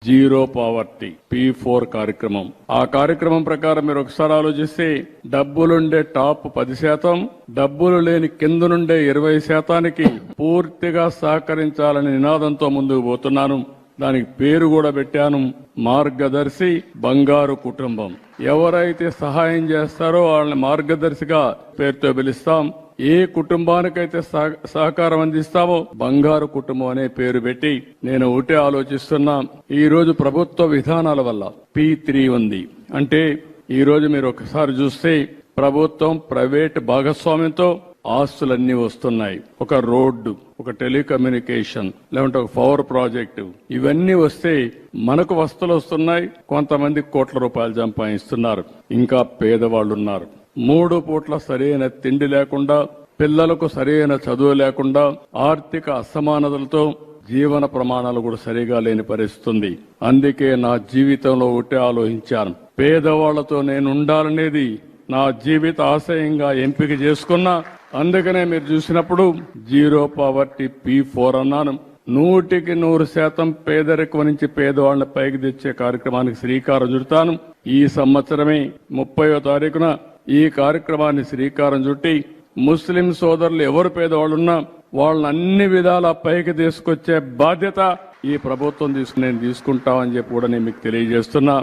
Zero poverty P4 కార్యక్రమం. ఆ కార్యక్రమం ప్రకారం మీరు ఒకసారి ఆలోచిస్తే డబ్బులుండే టాప్ 10%, డబ్బులు లేని కింద నుండే 20%కి పూర్తిగా సహకరించాలని నినాదంతో ముందుకు పోతున్నాను. దానికి పేరు కూడా పెట్టాను, మార్గదర్శి బంగారు కుటుంబం. ఎవరైతే సహాయం చేస్తారో వాళ్ళని మార్గదర్శిగా పేరుతో పిలుస్తాం. ఏ కుటుంబానికైతే సహకారం అందిస్తామో బంగారు కుటుంబం అనే పేరు పెట్టి నేను ఒకటే ఆలోచిస్తున్నా. ఈ రోజు ప్రభుత్వ విధానాల వల్ల P3 ఉంది. అంటే ఈ రోజు మీరు ఒకసారి చూస్తే ప్రభుత్వం ప్రైవేట్ భాగస్వామ్యంతో ఆస్తులన్నీ వస్తున్నాయి. ఒక రోడ్డు, ఒక టెలికమ్యూనికేషన్, లేదంటే ఒక పవర్ ప్రాజెక్టు, ఇవన్నీ వస్తే మనకు వస్తువులు వస్తున్నాయి. కొంతమంది కోట్ల రూపాయలు సంపాదిస్తున్నారు. ఇంకా పేదవాళ్ళు ఉన్నారు. 3 పూట్ల సరైన తిండి లేకుండా, పిల్లలకు సరైన చదువు లేకుండా, ఆర్థిక అసమానతలతో జీవన ప్రమాణాలు కూడా సరిగా లేని పరిస్థితి ఉంది. అందుకే నా జీవితంలో ఒకటే ఆలోచించాను, పేదవాళ్లతో నేను ఉండాలనేది నా జీవిత ఆశయంగా ఎంపిక చేసుకున్నా. అందుకనే మీరు చూసినప్పుడు జీరో పావర్టీ P4 అన్నాను. 100% పేదరికం నుంచి పేదవాళ్ల పైకి తెచ్చే కార్యక్రమానికి శ్రీకారం చుడతాను. ఈ సంవత్సరమే 30వ తారీఖున ఈ కార్యక్రమాన్ని శ్రీకారం చుట్టి ముస్లిం సోదరులు ఎవరు పేదవాళ్ళున్నా వాళ్ళని అన్ని విధాలా పైకి తీసుకొచ్చే బాధ్యత ఈ ప్రభుత్వం నేను తీసుకుంటామని చెప్పి కూడా నేను మీకు తెలియజేస్తున్నా.